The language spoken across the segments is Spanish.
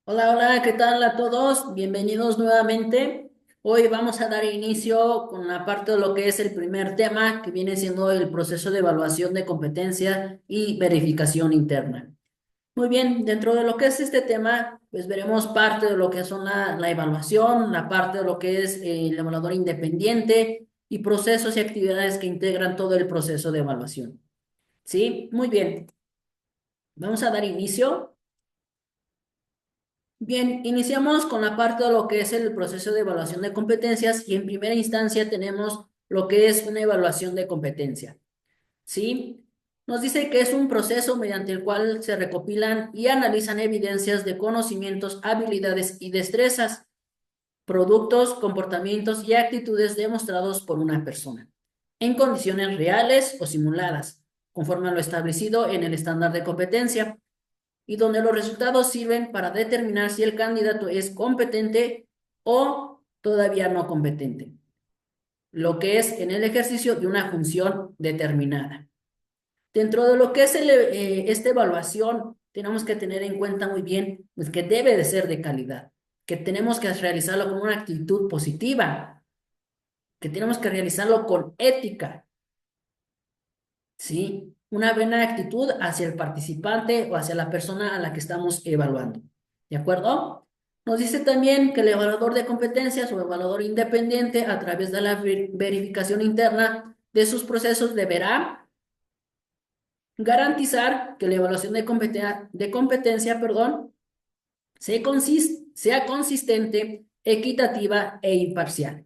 Hola, hola, ¿qué tal a todos? Bienvenidos nuevamente. Hoy vamos a dar inicio con la parte de lo que es el primer tema, que viene siendo el proceso de evaluación de competencia y verificación interna. Muy bien, dentro de lo que es este tema, pues veremos parte de lo que son la evaluación, la parte de lo que es el evaluador independiente y procesos y actividades que integran todo el proceso de evaluación. ¿Sí? Muy bien, vamos a dar inicio. Bien, iniciamos con la parte de lo que es el proceso de evaluación de competencias y en primera instancia tenemos lo que es una evaluación de competencia, ¿sí? Nos dice que es un proceso mediante el cual se recopilan y analizan evidencias de conocimientos, habilidades y destrezas, productos, comportamientos y actitudes demostrados por una persona, en condiciones reales o simuladas, conforme a lo establecido en el estándar de competencia y donde los resultados sirven para determinar si el candidato es competente o todavía no competente, lo que es en el ejercicio de una función determinada. Dentro de lo que es esta evaluación, tenemos que tener en cuenta muy bien pues, que debe de ser de calidad, que tenemos que realizarlo con una actitud positiva, que tenemos que realizarlo con ética, ¿sí? Una buena actitud hacia el participante o hacia la persona a la que estamos evaluando. ¿De acuerdo? Nos dice también que el evaluador de competencias o evaluador independiente, a través de la verificación interna de sus procesos, deberá garantizar que la evaluación de competencia, perdón, sea consistente, equitativa e imparcial.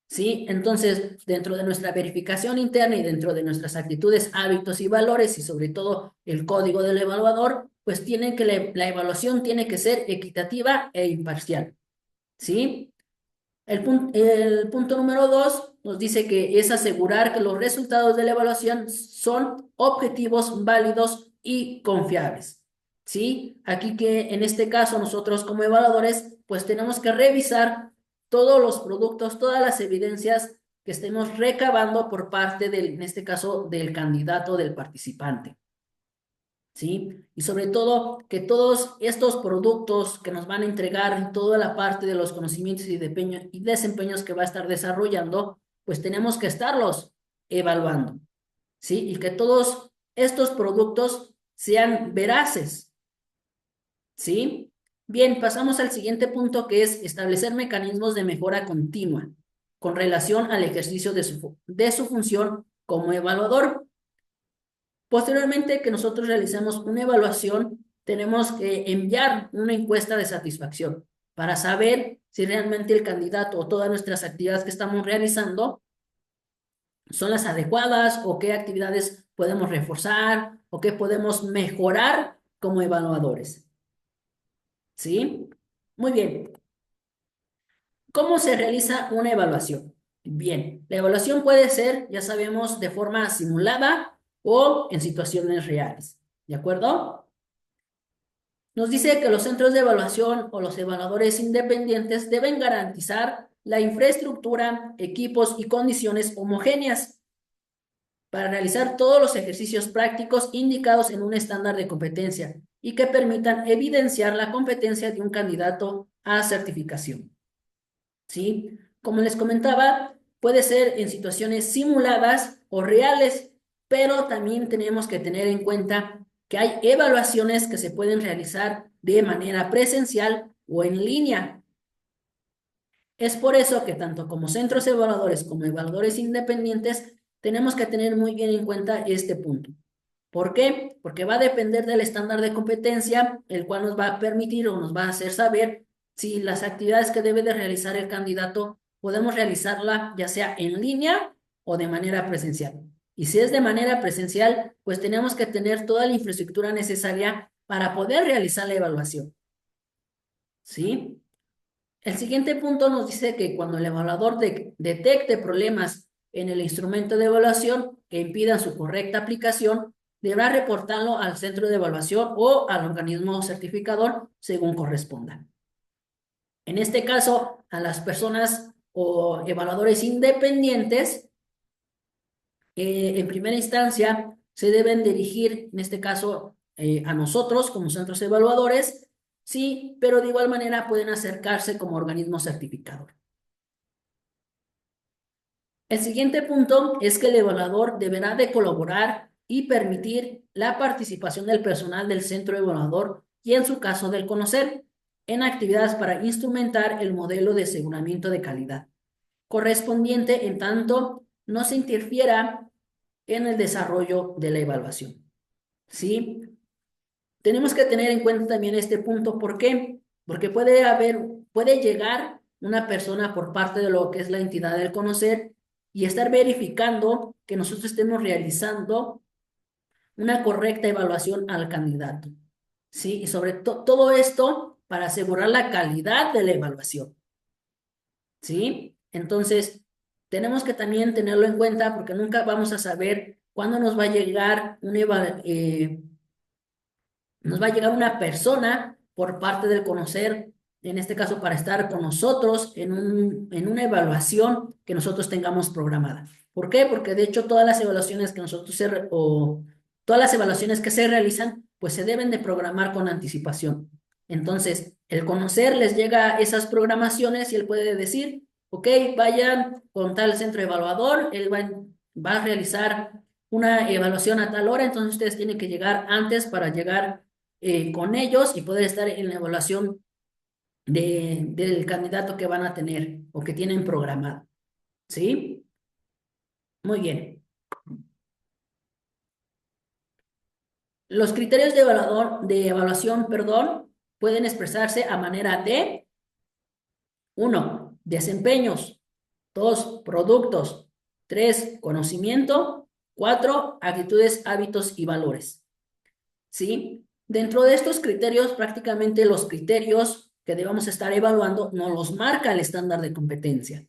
¿Sí? Entonces, dentro de nuestra verificación interna y dentro de nuestras actitudes, hábitos y valores y sobre todo el código del evaluador, pues la evaluación tiene que ser equitativa e imparcial, ¿sí? El punto número dos nos dice que es asegurar que los resultados de la evaluación son objetivos, válidos y confiables, ¿sí? Aquí que en este caso nosotros como evaluadores pues tenemos que revisar todos los productos, todas las evidencias que estemos recabando por parte del, en este caso, del candidato, del participante. ¿Sí? Y sobre todo que todos estos productos que nos van a entregar, toda la parte de los conocimientos y desempeños que va a estar desarrollando, pues tenemos que estarlos evaluando, ¿sí? Y que todos estos productos sean veraces, ¿sí? Bien, pasamos al siguiente punto que es establecer mecanismos de mejora continua con relación al ejercicio de su función como evaluador. Posteriormente que nosotros realicemos una evaluación, tenemos que enviar una encuesta de satisfacción para saber si realmente el candidato o todas nuestras actividades que estamos realizando son las adecuadas o qué actividades podemos reforzar o qué podemos mejorar como evaluadores. ¿Sí? Muy bien. ¿Cómo se realiza una evaluación? Bien, la evaluación puede ser, ya sabemos, de forma simulada o en situaciones reales. ¿De acuerdo? Nos dice que los centros de evaluación o los evaluadores independientes deben garantizar la infraestructura, equipos y condiciones homogéneas para realizar todos los ejercicios prácticos indicados en un estándar de competencia y que permitan evidenciar la competencia de un candidato a certificación. ¿Sí? Como les comentaba, puede ser en situaciones simuladas o reales, pero también tenemos que tener en cuenta que hay evaluaciones que se pueden realizar de manera presencial o en línea. Es por eso que tanto como centros evaluadores como evaluadores independientes tenemos que tener muy bien en cuenta este punto. ¿Por qué? Porque va a depender del estándar de competencia, el cual nos va a permitir o nos va a hacer saber si las actividades que debe de realizar el candidato podemos realizarla ya sea en línea o de manera presencial. Y si es de manera presencial, pues tenemos que tener toda la infraestructura necesaria para poder realizar la evaluación. ¿Sí? El siguiente punto nos dice que cuando el evaluador detecte problemas en el instrumento de evaluación que impidan su correcta aplicación, deberá reportarlo al centro de evaluación o al organismo certificador según corresponda. En este caso, a las personas o evaluadores independientes, en primera instancia, se deben dirigir, en este caso, a nosotros como centros evaluadores sí, pero de igual manera pueden acercarse como organismo certificador. El siguiente punto es que el evaluador deberá de colaborar y permitir la participación del personal del centro evaluador y en su caso del conocer en actividades para instrumentar el modelo de aseguramiento de calidad correspondiente en tanto no se interfiera en el desarrollo de la evaluación. ¿Sí? Tenemos que tener en cuenta también este punto. ¿Por qué? Porque puede llegar una persona por parte de lo que es la entidad del conocer y estar verificando que nosotros estemos realizando una correcta evaluación al candidato. ¿Sí? Y sobre todo esto para asegurar la calidad de la evaluación. ¿Sí? Entonces, tenemos que también tenerlo en cuenta porque nunca vamos a saber cuándo nos va a llegar una persona por parte del conocer, en este caso para estar con nosotros en una evaluación que nosotros tengamos programada. ¿Por qué? Porque de hecho todas las evaluaciones que todas las evaluaciones que se realizan, pues se deben de programar con anticipación. Entonces, el conocer les llega esas programaciones y él puede decir, ok, vayan con tal centro evaluador, él va a realizar una evaluación a tal hora, entonces ustedes tienen que llegar antes para llegar con ellos y poder estar en la evaluación del candidato que van a tener o que tienen programado. ¿Sí? Muy bien. Los criterios de evaluación, perdón, pueden expresarse a manera de 1, desempeños, 2, productos, 3, conocimiento, 4, actitudes, hábitos y valores. ¿Sí? Dentro de estos criterios, prácticamente los criterios que debamos estar evaluando nos los marca el estándar de competencia.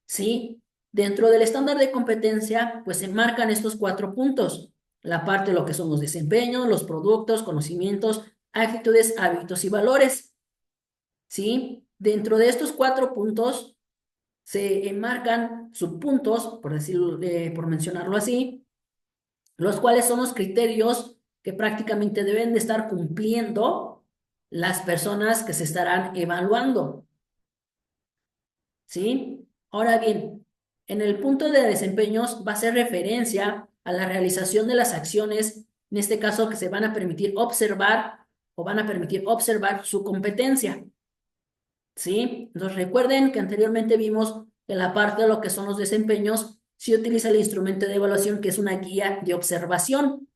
¿Sí? Dentro del estándar de competencia, pues se marcan estos 4 puntos. La parte de lo que son los desempeños, los productos, conocimientos, actitudes, hábitos y valores. ¿Sí? Dentro de estos 4 puntos se enmarcan subpuntos, por decirlo, por mencionarlo así, los cuales son los criterios que prácticamente deben de estar cumpliendo las personas que se estarán evaluando. ¿Sí? Ahora bien, en el punto de desempeños va a ser referencia a la realización de las acciones, en este caso que se van a permitir observar o van a permitir observar su competencia. ¿Sí? Entonces recuerden que anteriormente vimos que la parte de lo que son los desempeños se utiliza el instrumento de evaluación que es una guía de observación.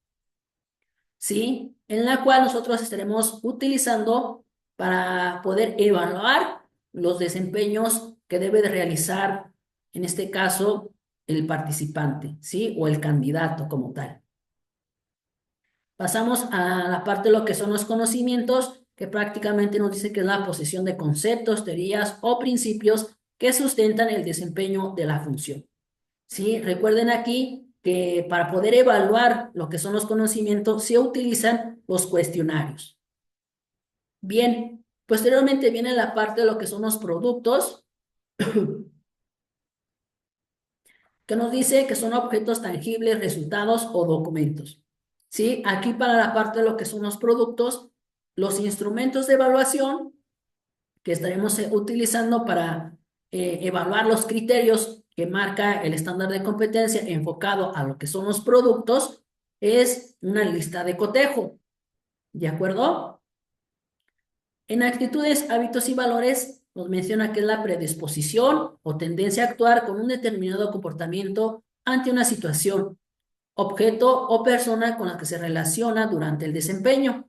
¿Sí? En la cual nosotros estaremos utilizando para poder evaluar los desempeños que debe de realizar, en este caso, el participante, ¿sí? O el candidato como tal. Pasamos a la parte de lo que son los conocimientos, que prácticamente nos dice que es la posesión de conceptos, teorías o principios que sustentan el desempeño de la función. ¿Sí? Recuerden aquí que para poder evaluar lo que son los conocimientos se utilizan los cuestionarios. Bien, posteriormente viene la parte de lo que son los productos, que nos dice que son objetos tangibles, resultados o documentos. ¿Sí? Aquí para la parte de lo que son los productos, los instrumentos de evaluación que estaremos utilizando para evaluar los criterios que marca el estándar de competencia enfocado a lo que son los productos, es una lista de cotejo. ¿De acuerdo? En actitudes, hábitos y valores nos menciona que es la predisposición o tendencia a actuar con un determinado comportamiento ante una situación, objeto o persona con la que se relaciona durante el desempeño.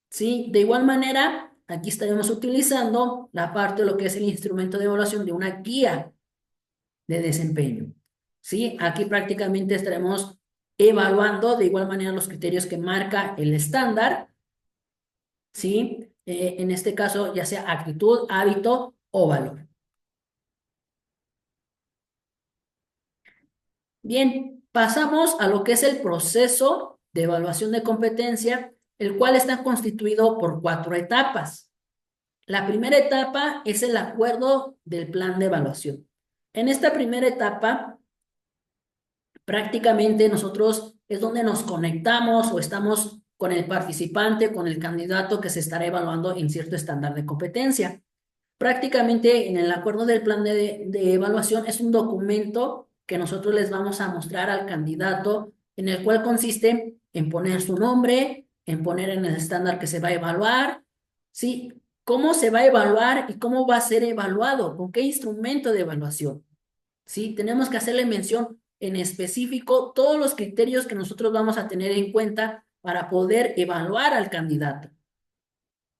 ¿Sí? De igual manera, aquí estaremos utilizando la parte de lo que es el instrumento de evaluación de una guía de desempeño. ¿Sí? Aquí prácticamente estaremos evaluando de igual manera los criterios que marca el estándar, ¿sí? En este caso, ya sea actitud, hábito o valor. Bien, pasamos a lo que es el proceso de evaluación de competencia, el cual está constituido por 4 etapas. La primera etapa es el acuerdo del plan de evaluación. En esta primera etapa, prácticamente nosotros es donde nos conectamos o estamos con el participante, con el candidato que se estará evaluando en cierto estándar de competencia. Prácticamente en el acuerdo del plan de evaluación es un documento que nosotros les vamos a mostrar al candidato, en el cual consiste en poner su nombre, en poner en el estándar que se va a evaluar, ¿sí? Cómo se va a evaluar y cómo va a ser evaluado, con qué instrumento de evaluación, ¿sí? Tenemos que hacerle mención en específico todos los criterios que nosotros vamos a tener en cuenta para poder evaluar al candidato.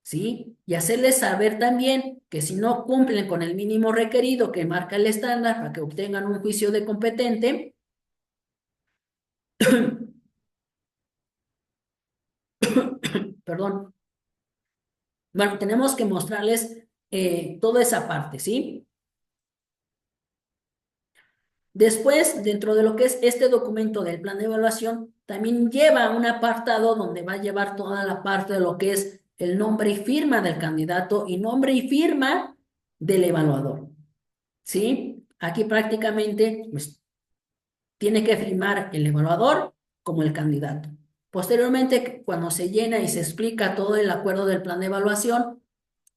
¿Sí? Y hacerles saber también que si no cumplen con el mínimo requerido que marca el estándar para que obtengan un juicio de competente, perdón, bueno, tenemos que mostrarles toda esa parte, ¿sí? Después, dentro de lo que es este documento del plan de evaluación, también lleva un apartado donde va a llevar toda la parte de lo que es el nombre y firma del candidato y nombre y firma del evaluador, ¿sí? Aquí prácticamente, pues, tiene que firmar el evaluador como el candidato. Posteriormente, cuando se llena y se explica todo el acuerdo del plan de evaluación,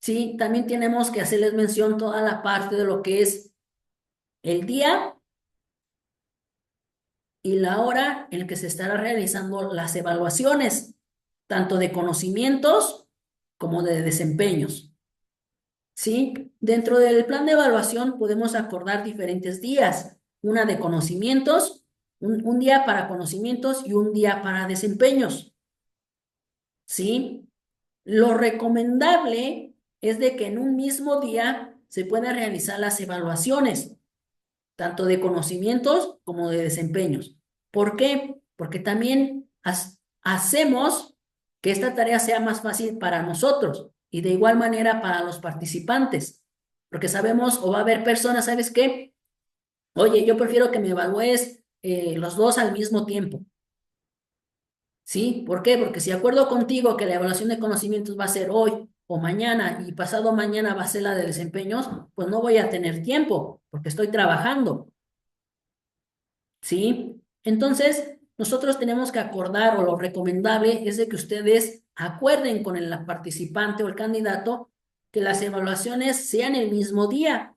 sí, también tenemos que hacerles mención toda la parte de lo que es el día y la hora en que se estará realizando las evaluaciones, tanto de conocimientos como de desempeños. ¿Sí? Dentro del plan de evaluación podemos acordar diferentes días, una de conocimientos, un día para conocimientos y un día para desempeños. ¿Sí? Lo recomendable es de que en un mismo día se puedan realizar las evaluaciones, tanto de conocimientos como de desempeños. ¿Por qué? Porque también hacemos que esta tarea sea más fácil para nosotros y de igual manera para los participantes, porque sabemos o va a haber personas, ¿sabes qué? Oye, yo prefiero que me evalúes los dos al mismo tiempo. ¿Sí? ¿Por qué? Porque si acuerdo contigo que la evaluación de conocimientos va a ser hoy o mañana y pasado mañana va a ser la de desempeños, pues no voy a tener tiempo porque estoy trabajando. ¿Sí? Entonces, nosotros tenemos que acordar, o lo recomendable es de que ustedes acuerden con el participante o el candidato que las evaluaciones sean el mismo día,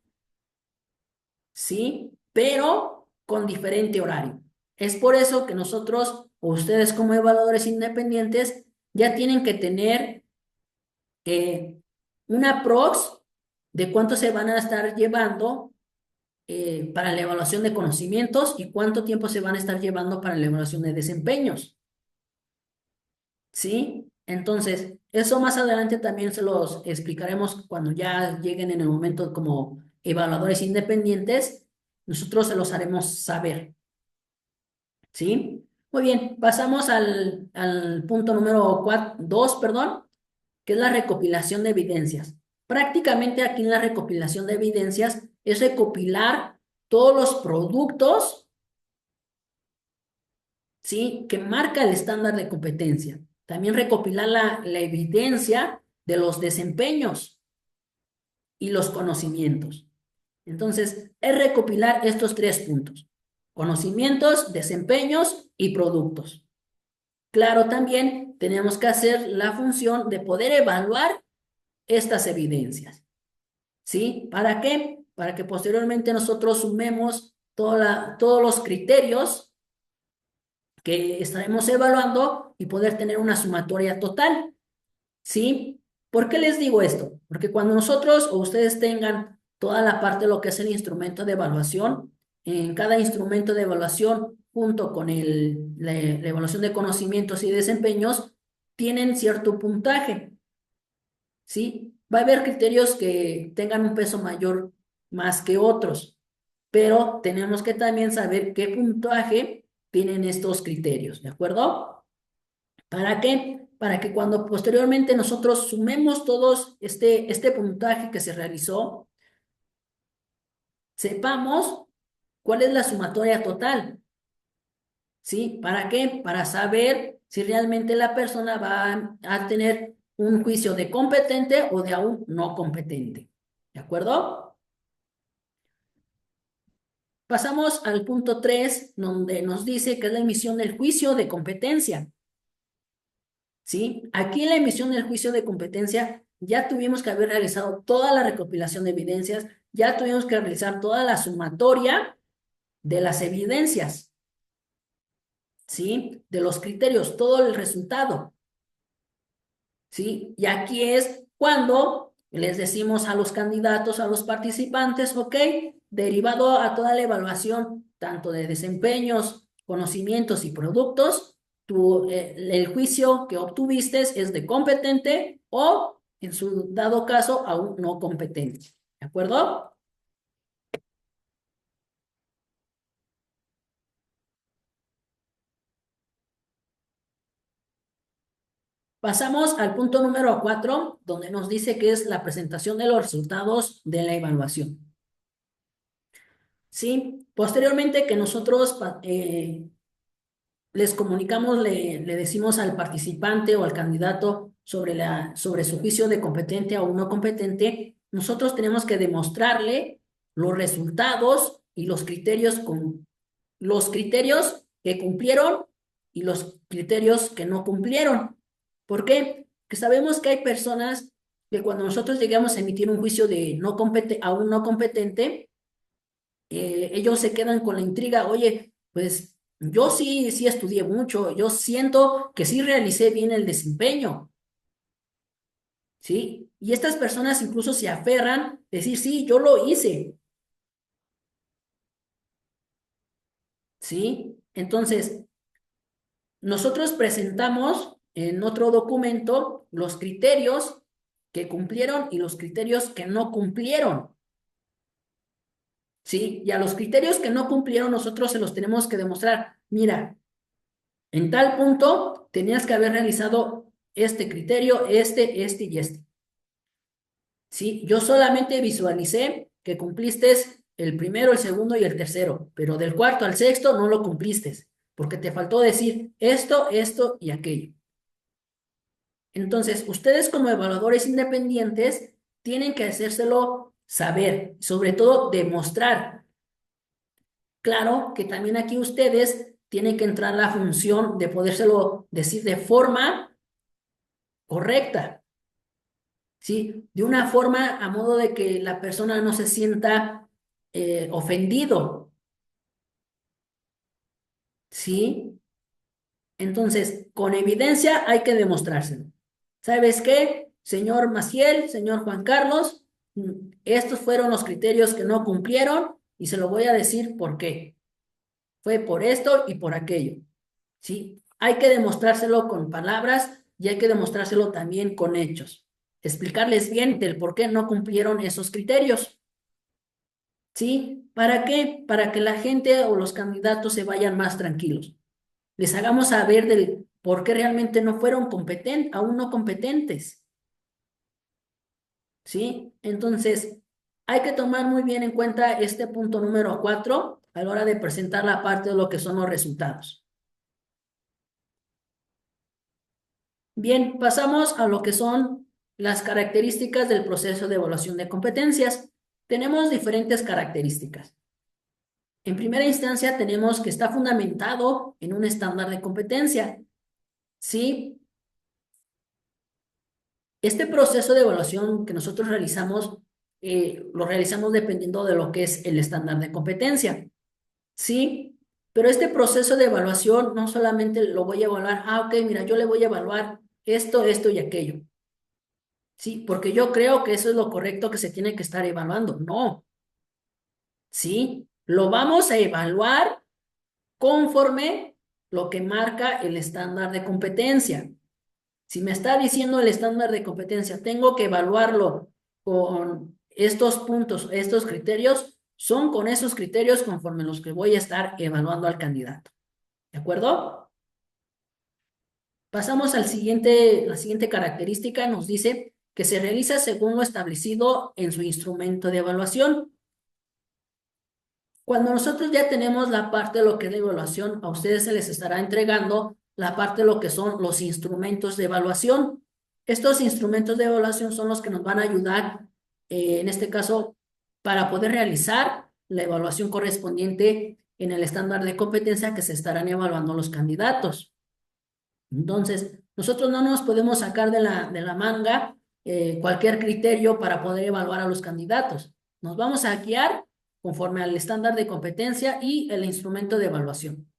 ¿sí? Pero con diferente horario. Es por eso que nosotros, o ustedes como evaluadores independientes, ya tienen que tener una prox de cuánto se van a estar llevando para la evaluación de conocimientos y cuánto tiempo se van a estar llevando para la evaluación de desempeños, ¿sí? Entonces, eso más adelante también se los explicaremos cuando ya lleguen en el momento como evaluadores independientes, nosotros se los haremos saber, ¿sí? Muy bien, pasamos al punto número 2, perdón, que es la recopilación de evidencias. Prácticamente aquí en la recopilación de evidencias es recopilar todos los productos, ¿sí? Que marca el estándar de competencia. También recopilar la evidencia de los desempeños y los conocimientos. Entonces, es recopilar estos tres puntos: conocimientos, desempeños y productos. Claro, también tenemos que hacer la función de poder evaluar estas evidencias. ¿Sí? ¿Para qué? Para que posteriormente nosotros sumemos todos los criterios que estaremos evaluando y poder tener una sumatoria total. ¿Sí? ¿Por qué les digo esto? Porque cuando nosotros o ustedes tengan toda la parte de lo que es el instrumento de evaluación, en cada instrumento de evaluación, junto con la evaluación de conocimientos y desempeños, tienen cierto puntaje. ¿Sí? Va a haber criterios que tengan un peso mayor más que otros, pero tenemos que también saber qué puntaje tienen estos criterios, ¿de acuerdo? ¿Para qué? Para que cuando posteriormente nosotros sumemos todos este puntaje que se realizó, sepamos cuál es la sumatoria total, ¿sí? ¿Para qué? Para saber si realmente la persona va a tener un juicio de competente o de aún no competente. ¿De acuerdo? Pasamos al punto 3, donde nos dice que es la emisión del juicio de competencia. ¿sí? Aquí en la emisión del juicio de competencia ya tuvimos que haber realizado toda la recopilación de evidencias, ya tuvimos que realizar toda la sumatoria de las evidencias, ¿sí? De los criterios, todo el resultado, ¿sí? Y aquí es cuando les decimos a los candidatos, a los participantes, ok, derivado a toda la evaluación, tanto de desempeños, conocimientos y productos, el juicio que obtuviste es de competente o, en su dado caso, aún no competente. ¿De acuerdo? Pasamos al punto número 4, donde nos dice que es la presentación de los resultados de la evaluación. ¿Sí? Posteriormente que nosotros les comunicamos, le decimos al participante o al candidato sobre su juicio de competente o no competente, nosotros tenemos que demostrarle los resultados y los criterios que cumplieron y los criterios que no cumplieron. ¿Por qué? Porque sabemos que hay personas que cuando nosotros llegamos a emitir un juicio de a un no competente, ellos se quedan con la intriga, oye, pues yo sí estudié mucho, yo siento que sí realicé bien el desempeño, ¿sí? Y estas personas incluso se aferran a decir, sí, yo lo hice, ¿sí? Entonces, nosotros presentamos en otro documento los criterios que cumplieron y los criterios que no cumplieron, ¿sí? Y a los criterios que no cumplieron nosotros se los tenemos que demostrar. Mira, en tal punto tenías que haber realizado este criterio, este y este. ¿Sí? Yo solamente visualicé que cumpliste el primero, el segundo y el tercero, pero del cuarto al sexto no lo cumpliste, porque te faltó decir esto y aquello. Entonces, ustedes como evaluadores independientes tienen que hacérselo saber, sobre todo demostrar. Claro que también aquí ustedes tienen que entrar la función de podérselo decir de forma correcta, ¿sí? De una forma a modo de que la persona no se sienta ofendido, ¿sí? Entonces, con evidencia hay que demostrárselo. ¿Sabes qué? Señor Maciel, señor Juan Carlos, estos fueron los criterios que no cumplieron y se lo voy a decir por qué. Fue por esto y por aquello, ¿sí? Hay que demostrárselo con palabras y hay que demostrárselo también con hechos. Explicarles bien del por qué no cumplieron esos criterios, ¿sí? ¿Para qué? Para que la gente o los candidatos se vayan más tranquilos. Les hagamos saber del por qué realmente no fueron competentes, aún no competentes, ¿sí? Entonces, hay que tomar muy bien en cuenta este punto número 4 a la hora de presentar la parte de lo que son los resultados. Bien, pasamos a lo que son las características del proceso de evaluación de competencias. Tenemos diferentes características. En primera instancia, tenemos que está fundamentado en un estándar de competencia. ¿Sí? Este proceso de evaluación que nosotros realizamos, lo realizamos dependiendo de lo que es el estándar de competencia. ¿Sí? Pero este proceso de evaluación no solamente lo voy a evaluar, ok, mira, yo le voy a evaluar esto y aquello. Sí, porque yo creo que eso es lo correcto que se tiene que estar evaluando. No, sí, lo vamos a evaluar conforme lo que marca el estándar de competencia. Si me está diciendo el estándar de competencia, tengo que evaluarlo con estos puntos, estos criterios, son con esos criterios conforme los que voy a estar evaluando al candidato. ¿De acuerdo? Pasamos la siguiente característica, nos dice que se realiza según lo establecido en su instrumento de evaluación. Cuando nosotros ya tenemos la parte de lo que es la evaluación, a ustedes se les estará entregando la parte de lo que son los instrumentos de evaluación. Estos instrumentos de evaluación son los que nos van a ayudar, en este caso, para poder realizar la evaluación correspondiente en el estándar de competencia que se estarán evaluando los candidatos. Entonces, Nosotros no nos podemos sacar de la manga cualquier criterio para poder evaluar a los candidatos. Nos vamos a guiar conforme al estándar de competencia y el instrumento de evaluación.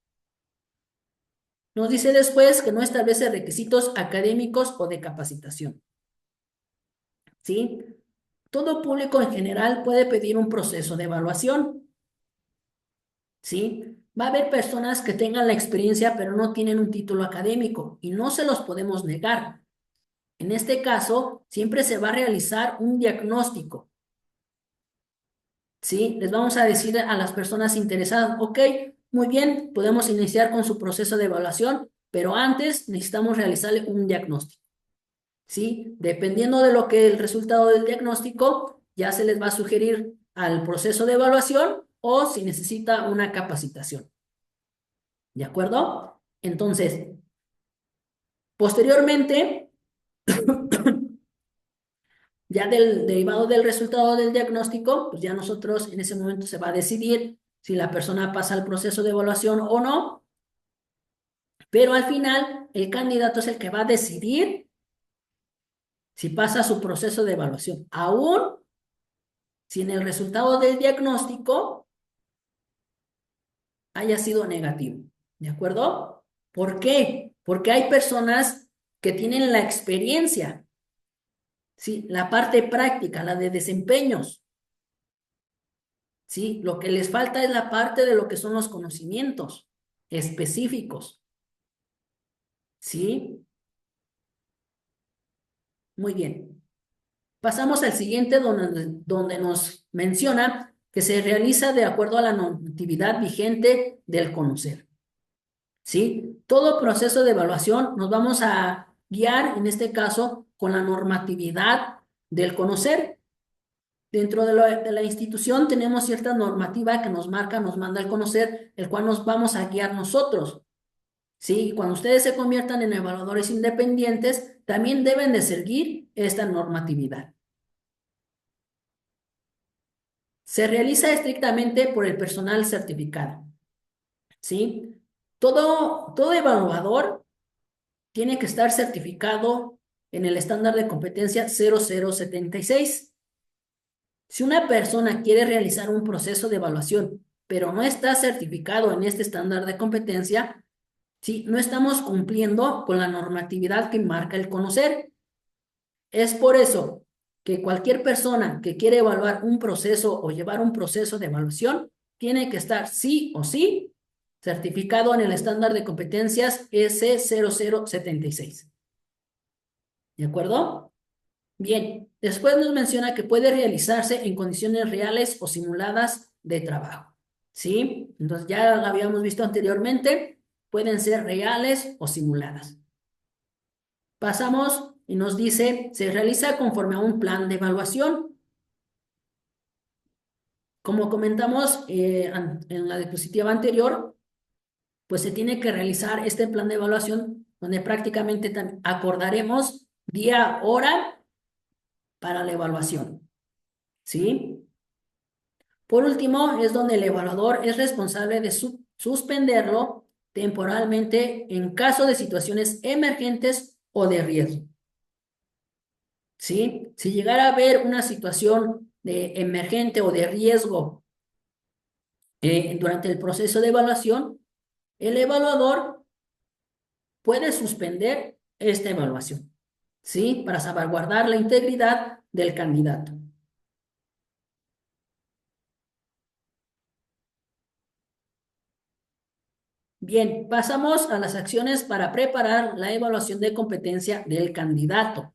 Nos dice después que no establece requisitos académicos o de capacitación. ¿Sí? Todo público en general puede pedir un proceso de evaluación. ¿Sí? Va a haber personas que tengan la experiencia pero no tienen un título académico y no se los podemos negar. En este caso, siempre se va a realizar un diagnóstico. ¿Sí? Les vamos a decir a las personas interesadas, ok, muy bien, podemos iniciar con su proceso de evaluación, pero antes necesitamos realizarle un diagnóstico. ¿Sí? Dependiendo de lo que el resultado del diagnóstico, ya se les va a sugerir al proceso de evaluación o si necesita una capacitación. ¿De acuerdo? Entonces, posteriormente, ya derivado del resultado del diagnóstico, pues ya nosotros en ese momento se va a decidir si la persona pasa al proceso de evaluación o no, pero al final el candidato es el que va a decidir si pasa su proceso de evaluación, aún si en el resultado del diagnóstico haya sido negativo. ¿De acuerdo? ¿Por qué? Porque hay personas que tienen la experiencia, ¿sí? La parte práctica, la de desempeños, ¿sí? Lo que les falta es la parte de lo que son los conocimientos específicos, ¿sí? Muy bien. Pasamos al siguiente donde nos menciona que se realiza de acuerdo a la normatividad vigente del conocer, ¿sí? Todo proceso de evaluación nos vamos a guiar, en este caso, con la normatividad del conocer. Dentro de la institución tenemos cierta normativa que nos marca, nos manda el conocer, el cual nos vamos a guiar nosotros. ¿Sí? Cuando ustedes se conviertan en evaluadores independientes, también deben de seguir esta normatividad. Se realiza estrictamente por el personal certificado. ¿Sí? Todo evaluador tiene que estar certificado en el estándar de competencia 0076. Si una persona quiere realizar un proceso de evaluación, pero no está certificado en este estándar de competencia, ¿sí? No estamos cumpliendo con la normatividad que marca el conocer. Es por eso que cualquier persona que quiere evaluar un proceso o llevar un proceso de evaluación tiene que estar sí o sí certificado en el estándar de competencias S0076. ¿De acuerdo? Bien, después nos menciona que puede realizarse en condiciones reales o simuladas de trabajo. ¿Sí? Entonces ya lo habíamos visto anteriormente, pueden ser reales o simuladas. Pasamos y nos dice, se realiza conforme a un plan de evaluación. Como comentamos en la diapositiva anterior, pues se tiene que realizar este plan de evaluación donde prácticamente acordaremos día, hora para la evaluación. ¿Sí? Por último, es donde el evaluador es responsable de suspenderlo temporalmente en caso de situaciones emergentes o de riesgo. ¿Sí? Si llegara a haber una situación de emergente o de riesgo durante el proceso de evaluación, el evaluador puede suspender esta evaluación, ¿sí? Para salvaguardar la integridad del candidato. Bien, pasamos a las acciones para preparar la evaluación de competencia del candidato.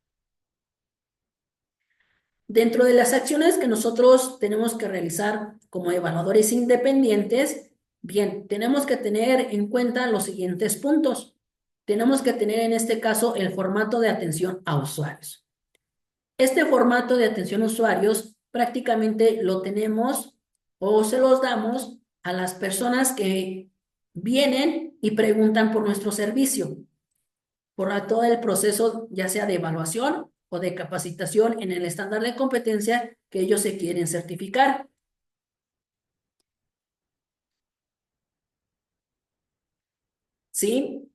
Dentro de las acciones que nosotros tenemos que realizar como evaluadores independientes, bien, tenemos que tener en cuenta los siguientes puntos. Tenemos que tener en este caso el formato de atención a usuarios. Este formato de atención a usuarios prácticamente lo tenemos o se los damos a las personas que vienen y preguntan por nuestro servicio, por todo el proceso, ya sea de evaluación o de capacitación en el estándar de competencia que ellos se quieren certificar. ¿Sí?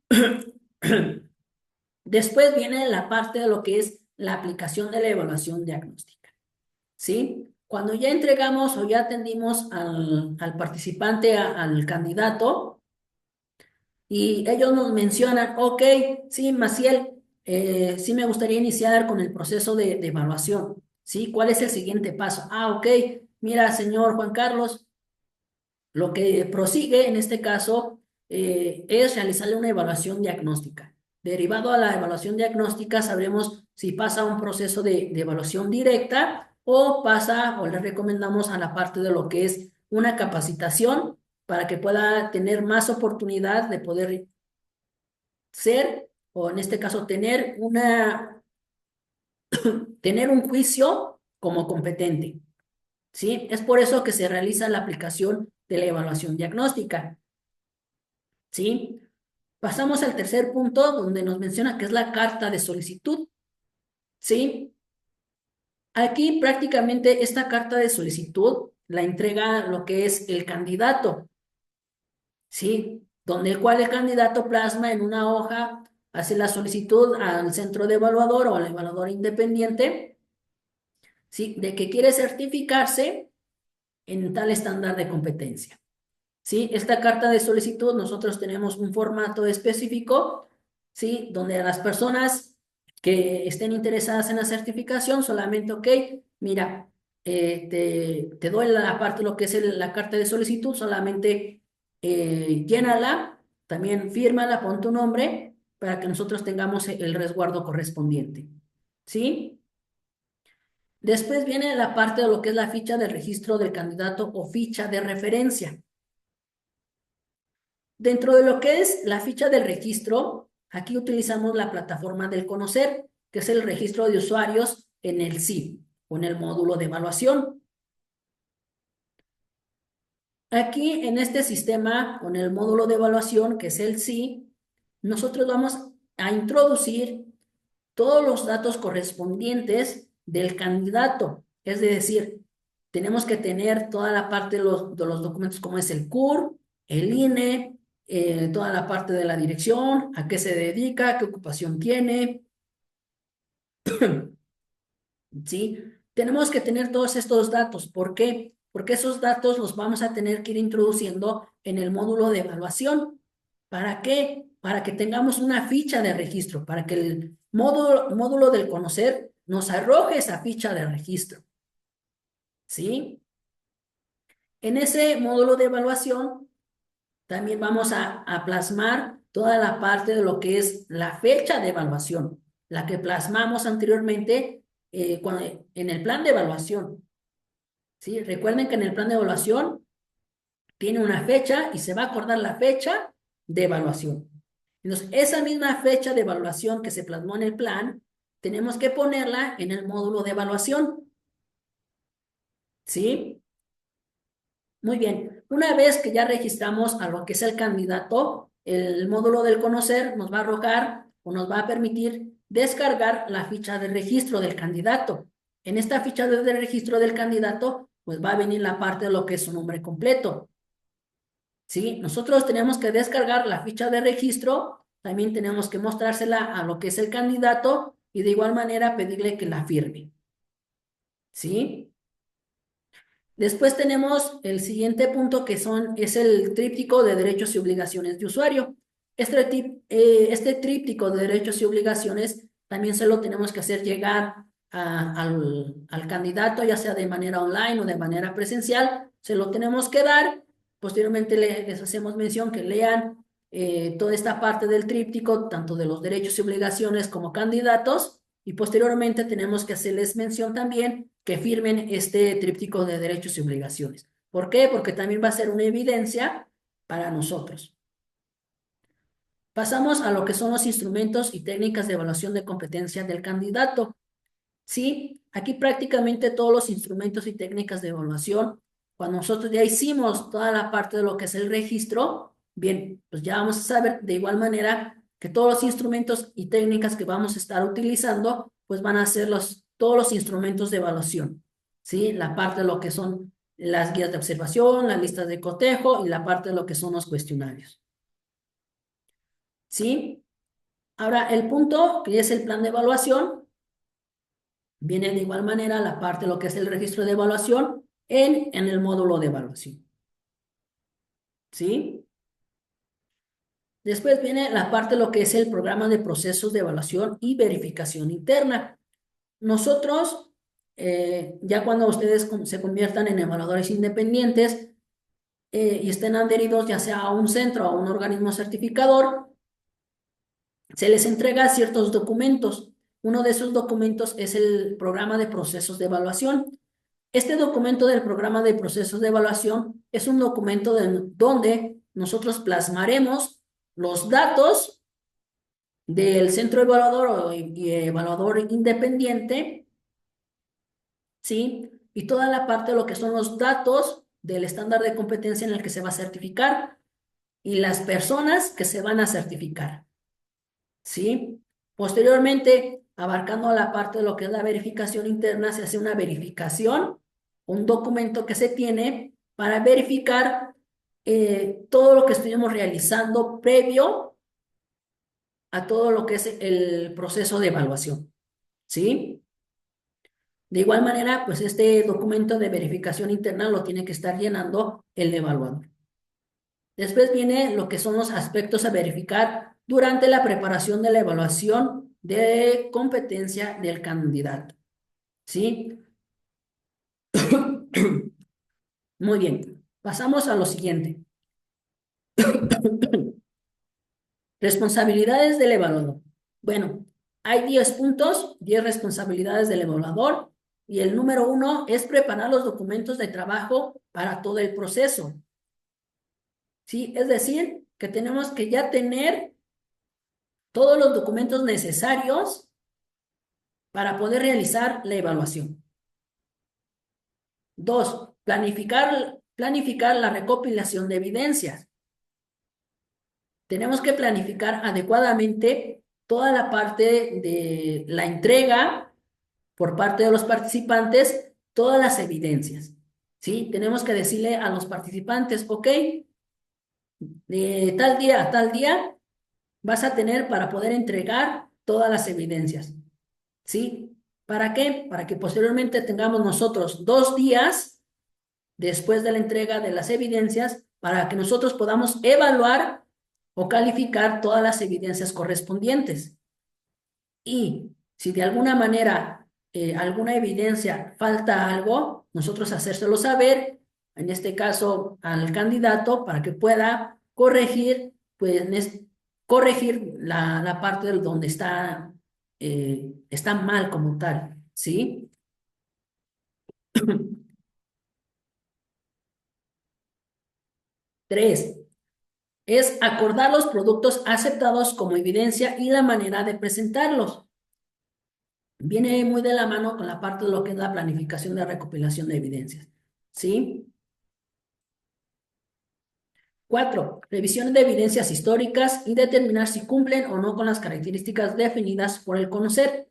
Después viene la parte de lo que es la aplicación de la evaluación diagnóstica, ¿sí? Cuando ya entregamos o ya atendimos al participante, al candidato, y ellos nos mencionan, ok, sí, Maciel, sí me gustaría iniciar con el proceso de evaluación, ¿sí? ¿Cuál es el siguiente paso? Ah, ok, mira, señor Juan Carlos, lo que prosigue en este caso es realizarle una evaluación diagnóstica. Derivado a la evaluación diagnóstica, sabremos si pasa a un proceso de evaluación directa o pasa o le recomendamos a la parte de lo que es una capacitación para que pueda tener más oportunidad de poder ser, o en este caso tener un juicio como competente, ¿sí? Es por eso que se realiza la aplicación de la evaluación diagnóstica, ¿sí? Pasamos al tercer punto donde nos menciona que es la carta de solicitud, ¿sí? Aquí prácticamente esta carta de solicitud la entrega lo que es el candidato, ¿sí? Donde el cual el candidato plasma en una hoja, hace la solicitud al centro de evaluador o al evaluador independiente, ¿sí? De que quiere certificarse en tal estándar de competencia, ¿sí? Esta carta de solicitud nosotros tenemos un formato específico, ¿sí? Donde a las personas que estén interesadas en la certificación solamente, ok, mira, te doy la parte, lo que es la carta de solicitud, solamente llénala, también fírmala, pon tu nombre para que nosotros tengamos el resguardo correspondiente, ¿sí? Después viene la parte de lo que es la ficha de registro del candidato o ficha de referencia. Dentro de lo que es la ficha del registro, aquí utilizamos la plataforma del conocer, que es el registro de usuarios en el SI o en el módulo de evaluación. Aquí en este sistema, con el módulo de evaluación, que es el SI, nosotros vamos a introducir todos los datos correspondientes del candidato. Es decir, tenemos que tener toda la parte de los documentos como es el CUR, el INE, toda la parte de la dirección, a qué se dedica, qué ocupación tiene, ¿sí? Tenemos que tener todos estos datos. ¿Por qué? Porque esos datos los vamos a tener que ir introduciendo en el módulo de evaluación. ¿Para qué? Para que tengamos una ficha de registro, para que el módulo del conocer nos arroje esa ficha de registro, ¿sí? En ese módulo de evaluación también vamos a plasmar toda la parte de lo que es la fecha de evaluación, la que plasmamos anteriormente en el plan de evaluación, ¿sí? Recuerden que en el plan de evaluación tiene una fecha y se va a acordar la fecha de evaluación. Entonces, esa misma fecha de evaluación que se plasmó en el plan, tenemos que ponerla en el módulo de evaluación, ¿sí? Muy bien. Una vez que ya registramos a lo que es el candidato, el módulo del conocer nos va a arrojar o nos va a permitir descargar la ficha de registro del candidato. En esta ficha de registro del candidato, pues va a venir la parte de lo que es su nombre completo. ¿Sí? Nosotros tenemos que descargar la ficha de registro, también tenemos que mostrársela a lo que es el candidato y de igual manera pedirle que la firme. ¿Sí? Después tenemos el siguiente punto es el tríptico de derechos y obligaciones de usuario. Este tríptico de derechos y obligaciones también se lo tenemos que hacer llegar al candidato, ya sea de manera online o de manera presencial. Se lo tenemos que dar. Posteriormente les hacemos mención que lean toda esta parte del tríptico, tanto de los derechos y obligaciones como candidatos. Y posteriormente tenemos que hacerles mención también que firmen este tríptico de derechos y obligaciones. ¿Por qué? Porque también va a ser una evidencia para nosotros. Pasamos a lo que son los instrumentos y técnicas de evaluación de competencia del candidato. Sí, aquí prácticamente todos los instrumentos y técnicas de evaluación, cuando nosotros ya hicimos toda la parte de lo que es el registro, bien, pues ya vamos a saber de igual manera que todos los instrumentos y técnicas que vamos a estar utilizando, pues van a ser todos los instrumentos de evaluación, ¿sí? La parte de lo que son las guías de observación, las listas de cotejo y la parte de lo que son los cuestionarios, ¿sí? Ahora, el punto que es el plan de evaluación, viene de igual manera la parte de lo que es el registro de evaluación en el módulo de evaluación. ¿Sí? Después viene la parte de lo que es el programa de procesos de evaluación y verificación interna. Nosotros, ya cuando ustedes se conviertan en evaluadores independientes y estén adheridos ya sea a un centro o a un organismo certificador, se les entrega ciertos documentos. Uno de esos documentos es el programa de procesos de evaluación. Este documento del programa de procesos de evaluación es un documento donde nosotros plasmaremos los datos del centro evaluador y evaluador independiente, ¿sí? Y toda la parte de lo que son los datos del estándar de competencia en el que se va a certificar y las personas que se van a certificar, ¿sí? Posteriormente, abarcando la parte de lo que es la verificación interna, se hace una verificación, un documento que se tiene para verificar todo lo que estuvimos realizando previo a todo lo que es el proceso de evaluación, ¿sí? De igual manera, pues este documento de verificación interna lo tiene que estar llenando el evaluador. Después viene lo que son los aspectos a verificar durante la preparación de la evaluación de competencia del candidato. ¿Sí? Muy bien. Pasamos a lo siguiente. Responsabilidades del evaluador. Bueno, hay 10 puntos, 10 responsabilidades del evaluador y el número 1 es preparar los documentos de trabajo para todo el proceso. ¿Sí? Es decir, que tenemos que ya tener todos los documentos necesarios para poder realizar la evaluación. 2, planificar la recopilación de evidencias. Tenemos que planificar adecuadamente toda la parte de la entrega por parte de los participantes, todas las evidencias. ¿Sí? Tenemos que decirle a los participantes, ok, de tal día a tal día vas a tener para poder entregar todas las evidencias. ¿Sí? ¿Para qué? Para que posteriormente tengamos nosotros 2 días después de la entrega de las evidencias para que nosotros podamos evaluar o calificar todas las evidencias correspondientes. Y si de alguna manera alguna evidencia falta algo, nosotros hacérselo saber, en este caso al candidato, para que pueda corregir, pues corregir la parte de donde está mal como tal, ¿sí? 3 es acordar los productos aceptados como evidencia y la manera de presentarlos. Viene muy de la mano con la parte de lo que es la planificación de recopilación de evidencias. ¿Sí? 4, revisión de evidencias históricas y determinar si cumplen o no con las características definidas por el conocer.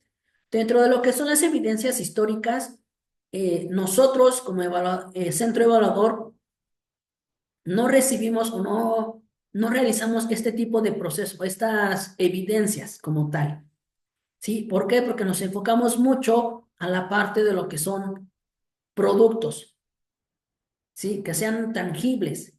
Dentro de lo que son las evidencias históricas, nosotros como centro evaluador no recibimos o no realizamos este tipo de proceso, estas evidencias como tal. ¿Sí? ¿Por qué? Porque nos enfocamos mucho a la parte de lo que son productos, ¿sí? Que sean tangibles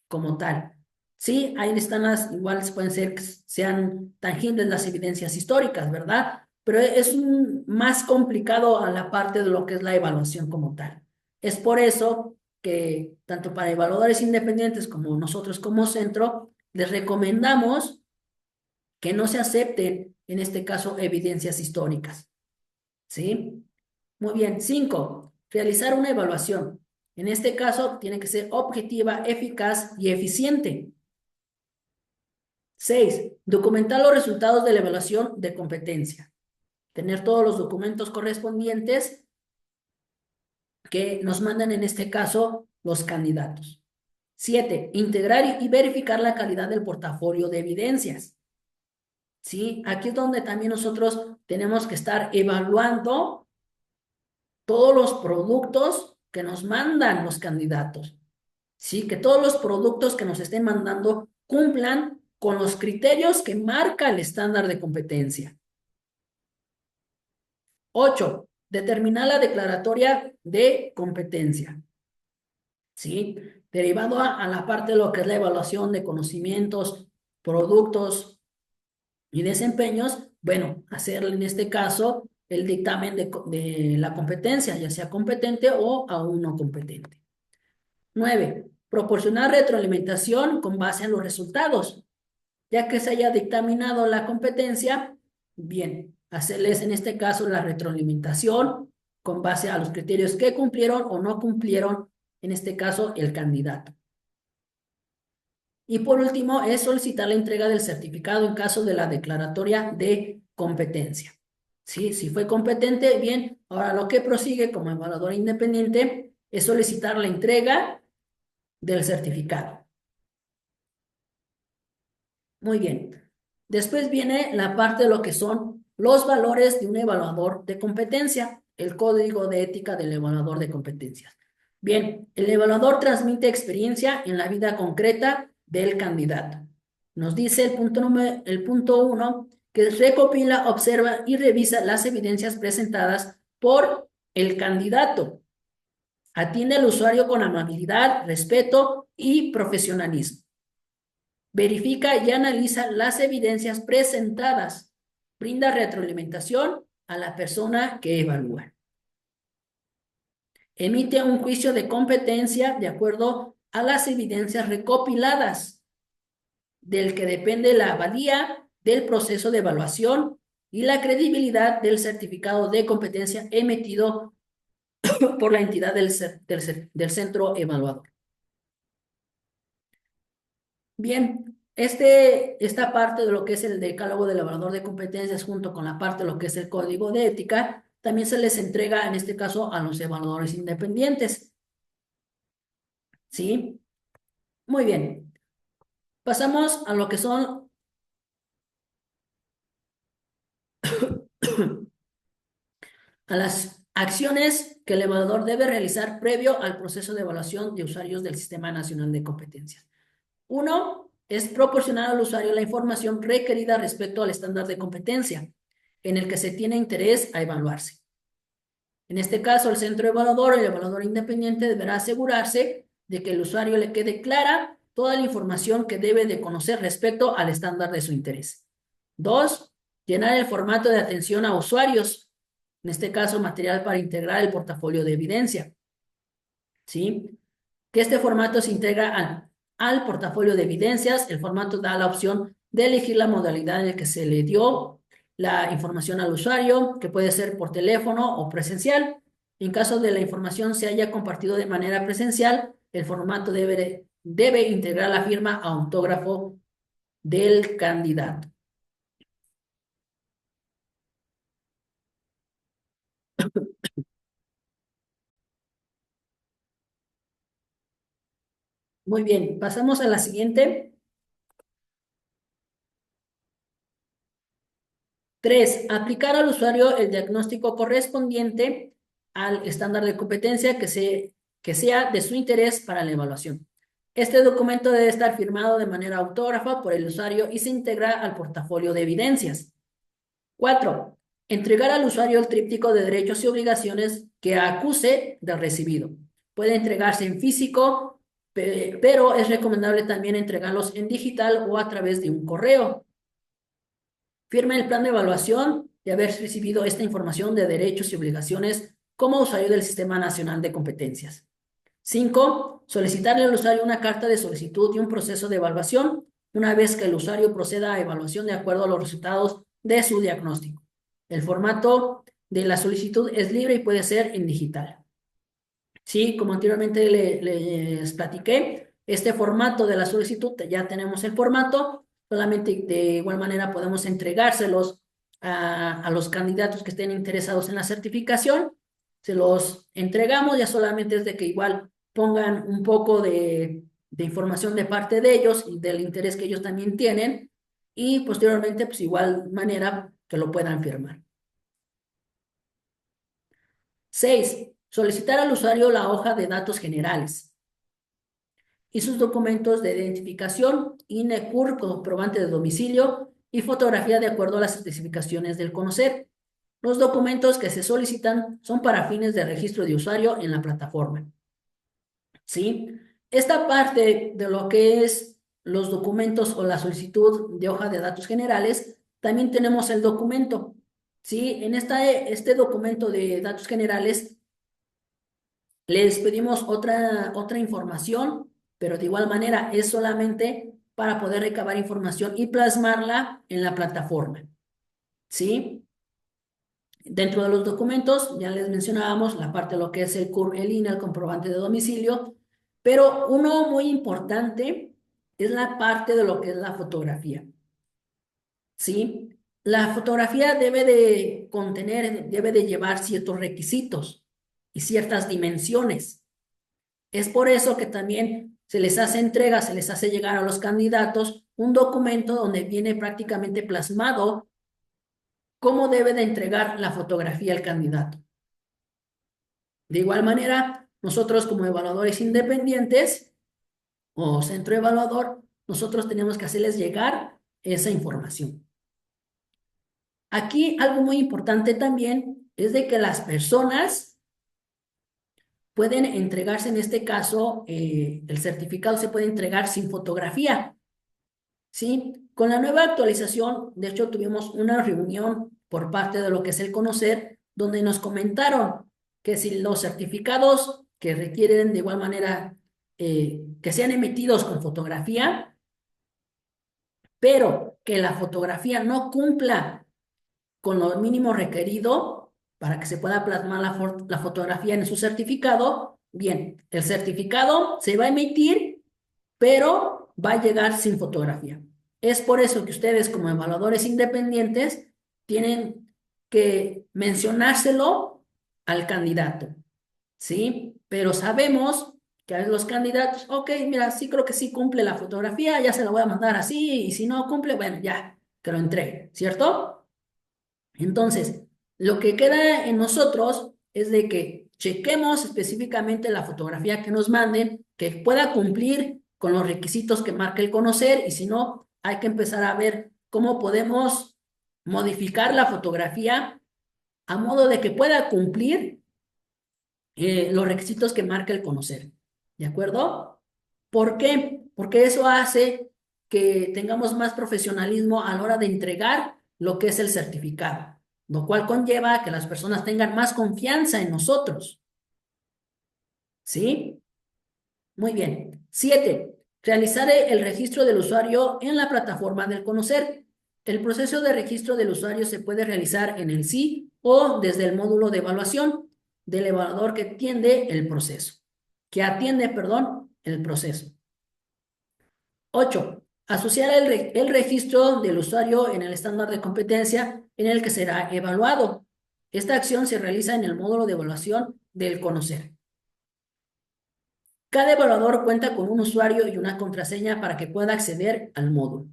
como tal. Sí, ahí están igual pueden ser que sean tangibles las evidencias históricas, ¿verdad? Pero es más complicado a la parte de lo que es la evaluación como tal. Es por eso que tanto para evaluadores independientes como nosotros como centro, les recomendamos que no se acepten, en este caso, evidencias históricas. ¿Sí? Muy bien. 5, realizar una evaluación. En este caso, tiene que ser objetiva, eficaz y eficiente. 6, documentar los resultados de la evaluación de competencia. Tener todos los documentos correspondientes que nos mandan en este caso los candidatos. 7, integrar y verificar la calidad del portafolio de evidencias. ¿Sí? Aquí es donde también nosotros tenemos que estar evaluando todos los productos que nos mandan los candidatos. ¿Sí? Que todos los productos que nos estén mandando cumplan con los criterios que marca el estándar de competencia. 8. Determinar la declaratoria de competencia. ¿Sí? Derivado a la parte de lo que es la evaluación de conocimientos, productos y desempeños, bueno, hacerle en este caso el dictamen de la competencia, ya sea competente o aún no competente. 9. Proporcionar retroalimentación con base en los resultados. Ya que se haya dictaminado la competencia, bien, hacerles en este caso la retroalimentación con base a los criterios que cumplieron o no cumplieron, en este caso, el candidato. Y por último, es solicitar la entrega del certificado en caso de la declaratoria de competencia. ¿Sí? Si fue competente, bien, ahora lo que prosigue como evaluador independiente es solicitar la entrega del certificado. Muy bien. Después viene la parte de lo que son los valores de un evaluador de competencia, el código de ética del evaluador de competencias. Bien, el evaluador transmite experiencia en la vida concreta del candidato. Nos dice el punto 1 que recopila, observa y revisa las evidencias presentadas por el candidato. Atiende al usuario con amabilidad, respeto y profesionalismo. Verifica y analiza las evidencias presentadas. Brinda retroalimentación a la persona que evalúa. Emite un juicio de competencia de acuerdo a las evidencias recopiladas, del que depende la valía del proceso de evaluación y la credibilidad del certificado de competencia emitido por la entidad del centro evaluador. Bien, esta parte de lo que es el decálogo del evaluador de competencias junto con la parte de lo que es el código de ética, también se les entrega en este caso a los evaluadores independientes. ¿Sí? Muy bien. Pasamos a lo que son a las acciones que el evaluador debe realizar previo al proceso de evaluación de usuarios del Sistema Nacional de Competencias. Uno es proporcionar al usuario la información requerida respecto al estándar de competencia en el que se tiene interés a evaluarse. En este caso, el centro evaluador, el evaluador independiente, deberá asegurarse de que el usuario le quede clara toda la información que debe de conocer respecto al estándar de su interés. 2. Llenar el formato de atención a usuarios, en este caso, material para integrar el portafolio de evidencia. ¿Sí? Que este formato se integra al portafolio de evidencias. El formato da la opción de elegir la modalidad en la que se le dio la información al usuario, que puede ser por teléfono o presencial. En caso de la información se haya compartido de manera presencial, el formato debe integrar la firma autógrafo del candidato. Muy bien, pasamos a la siguiente. 3. Aplicar al usuario el diagnóstico correspondiente al estándar de competencia que sea de su interés para la evaluación. Este documento debe estar firmado de manera autógrafa por el usuario y se integra al portafolio de evidencias. 4. Entregar al usuario el tríptico de derechos y obligaciones que acuse del recibido. Puede entregarse en físico, pero es recomendable también entregarlos en digital o a través de un correo. Firma el plan de evaluación de haber recibido esta información de derechos y obligaciones como usuario del Sistema Nacional de Competencias. 5. Solicitarle al usuario una carta de solicitud y un proceso de evaluación una vez que el usuario proceda a evaluación de acuerdo a los resultados de su diagnóstico. El formato de la solicitud es libre y puede ser en digital. Sí, como anteriormente les platiqué, este formato de la solicitud, ya tenemos el formato, solamente de igual manera podemos entregárselos a los candidatos que estén interesados en la certificación, se los entregamos, ya solamente es de que igual pongan un poco de información de parte de ellos y del interés que ellos también tienen, y posteriormente, pues igual manera que lo puedan firmar. 6. Solicitar al usuario la hoja de datos generales. y sus documentos de identificación, INE, CUR, comprobante de domicilio y fotografía de acuerdo a las especificaciones del conocer. Los documentos que se solicitan son para fines de registro de usuario en la plataforma. ¿Sí? Esta parte de lo que es los documentos o la solicitud de hoja de datos generales, también tenemos el documento. ¿Sí? En este documento de datos generales les pedimos otra información, pero de igual manera es solamente para poder recabar información y plasmarla en la plataforma. ¿Sí? Dentro de los documentos, ya les mencionábamos la parte de lo que es el CUR, el INE, el comprobante de domicilio, pero uno muy importante es la parte de lo que es la fotografía. ¿Sí? La fotografía debe de contener, debe de llevar ciertos requisitos y ciertas dimensiones. Es por eso que también se les hace entrega, se les hace llegar a los candidatos un documento donde viene prácticamente plasmado cómo debe de entregar la fotografía al candidato. De igual manera, nosotros como evaluadores independientes o centro evaluador, nosotros tenemos que hacerles llegar esa información. Aquí algo muy importante también es de que las personas pueden entregarse, en este caso, el certificado se puede entregar sin fotografía, ¿sí? Con la nueva actualización, de hecho, tuvimos una reunión por parte de lo que es el conocer, donde nos comentaron que si los certificados que requieren de igual manera que sean emitidos con fotografía, pero que la fotografía no cumpla con lo mínimo requerido para que se pueda plasmar la fotografía en su certificado, bien, el certificado se va a emitir, pero va a llegar sin fotografía. Es por eso que ustedes como evaluadores independientes tienen que mencionárselo al candidato, ¿sí? Pero sabemos que a veces los candidatos, ok, mira, sí creo que sí cumple la fotografía, ya se la voy a mandar así, y si no cumple, bueno, ya, que lo entregue, ¿cierto? Entonces, lo que queda en nosotros es de que chequemos específicamente la fotografía que nos manden, que pueda cumplir con los requisitos que marca el conocer, y si no, hay que empezar a ver cómo podemos modificar la fotografía a modo de que pueda cumplir los requisitos que marca el conocer. ¿De acuerdo? ¿Por qué? Porque eso hace que tengamos más profesionalismo a la hora de entregar lo que es el certificado, lo cual conlleva que las personas tengan más confianza en nosotros. ¿Sí? Muy bien. 7. Realizar el registro del usuario en la plataforma del conocer. El proceso de registro del usuario se puede realizar en el sí o desde el módulo de evaluación del evaluador que atiende el proceso. Que atiende, perdón, el proceso. 8. Asociar el registro del usuario en el estándar de competencia en el que será evaluado. Esta acción se realiza en el módulo de evaluación del conocer. Cada evaluador cuenta con un usuario y una contraseña para que pueda acceder al módulo.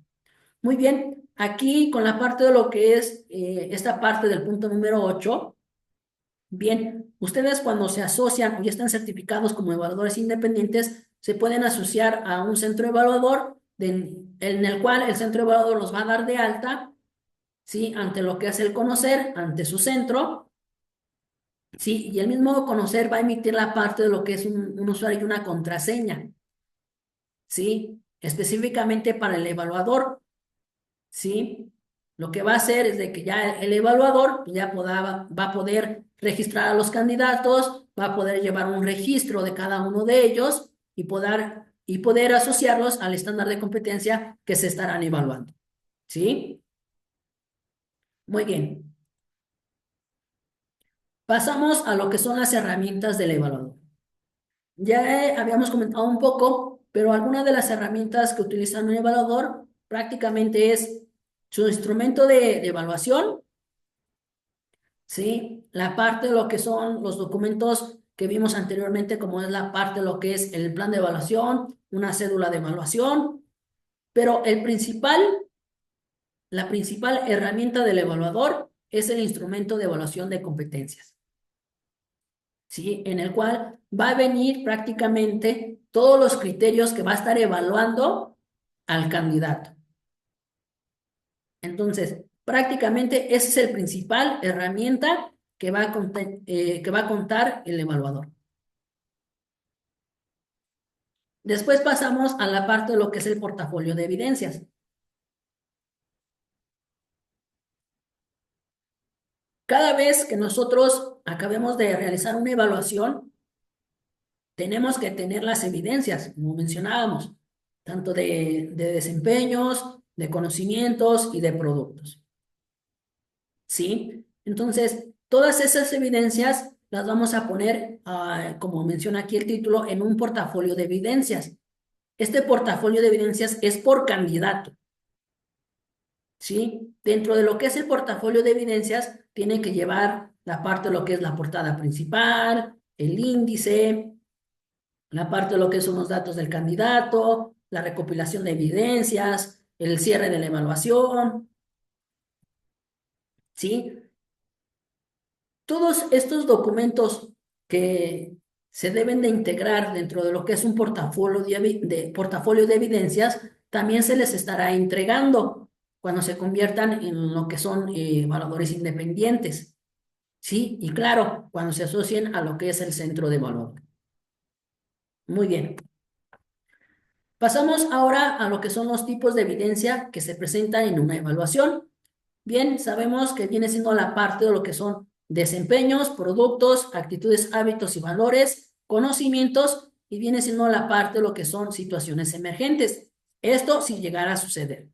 Muy bien, aquí con la parte de lo que es esta parte del punto número 8, bien, ustedes cuando se asocian o ya están certificados como evaluadores independientes, se pueden asociar a un centro evaluador en el cual el centro evaluador los va a dar de alta, ¿sí? Ante lo que hace el conocer, ante su centro, ¿sí? Y el mismo conocer va a emitir la parte de lo que es un usuario y una contraseña, ¿sí? Específicamente para el evaluador, ¿sí? Lo que va a hacer es de que ya el evaluador ya va a poder registrar a los candidatos, va a poder llevar un registro de cada uno de ellos y poder asociarlos al estándar de competencia que se estarán evaluando, ¿sí? Muy bien. Pasamos a lo que son las herramientas del evaluador. Ya habíamos comentado un poco, pero algunas de las herramientas que utiliza un evaluador prácticamente es su instrumento de evaluación, ¿sí? La parte de lo que son los documentos que vimos anteriormente, como es la parte de lo que es el plan de evaluación, una cédula de evaluación, pero la principal herramienta del evaluador es el instrumento de evaluación de competencias. ¿sí? En el cual va a venir prácticamente todos los criterios que va a estar evaluando al candidato. Entonces, prácticamente esa es el principal herramienta que va a contar el evaluador. Después pasamos a la parte de lo que es el portafolio de evidencias. Cada vez que nosotros acabemos de realizar una evaluación, tenemos que tener las evidencias, como mencionábamos, tanto de desempeños, de conocimientos y de productos. ¿Sí? Entonces, todas esas evidencias las vamos a poner, como menciona aquí el título, en un portafolio de evidencias. Este portafolio de evidencias es por candidato. ¿Sí? Dentro de lo que es el portafolio de evidencias, tiene que llevar la parte de lo que es la portada principal, el índice, la parte de lo que son los datos del candidato, la recopilación de evidencias, el cierre de la evaluación, ¿sí? Todos estos documentos que se deben de integrar dentro de lo que es un portafolio de evidencias, también se les estará entregando cuando se conviertan en lo que son evaluadores independientes, ¿sí? Y claro, cuando se asocien a lo que es el centro de evaluador. Muy bien. Pasamos ahora a lo que son los tipos de evidencia que se presentan en una evaluación. Bien, sabemos que viene siendo la parte de lo que son desempeños, productos, actitudes, hábitos y valores, conocimientos, y viene siendo la parte de lo que son situaciones emergentes. Esto si llegara a suceder.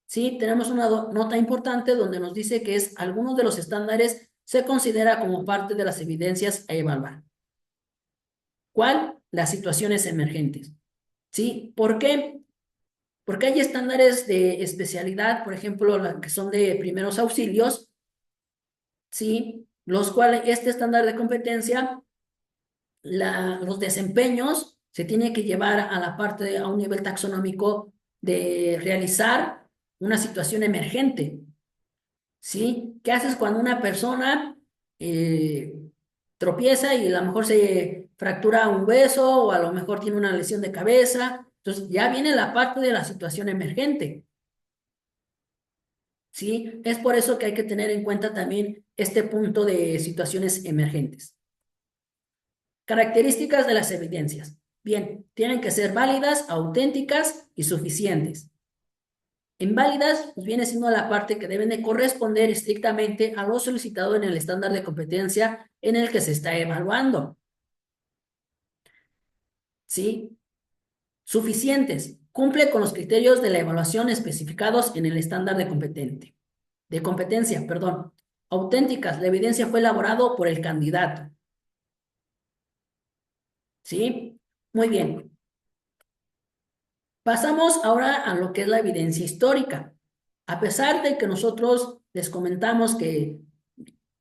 Sí, tenemos una nota importante donde nos dice que es algunos de los estándares se considera como parte de las evidencias a evaluar. ¿Cuál? Las situaciones emergentes. ¿Sí? ¿Por qué? Porque hay estándares de especialidad, por ejemplo, que son de primeros auxilios, ¿sí? Los cuales este estándar de competencia, los desempeños se tiene que llevar a la parte, a un nivel taxonómico de realizar una situación emergente, ¿sí? ¿Qué haces cuando una persona eh, tropieza y a lo mejor se fractura un hueso o a lo mejor tiene una lesión de cabeza? Entonces ya viene la parte de la situación emergente. ¿Sí? Es por eso que hay que tener en cuenta también este punto de situaciones emergentes. Características de las evidencias. Bien, tienen que ser válidas, auténticas y suficientes. Inválidas, pues viene siendo la parte que deben de corresponder estrictamente a lo solicitado en el estándar de competencia en el que se está evaluando. ¿Sí? Suficientes. Cumple con los criterios de la evaluación especificados en el estándar de competencia, perdón. Auténticas. La evidencia fue elaborado por el candidato. ¿Sí? Muy bien. Pasamos ahora a lo que es la evidencia histórica. A pesar de que nosotros les comentamos que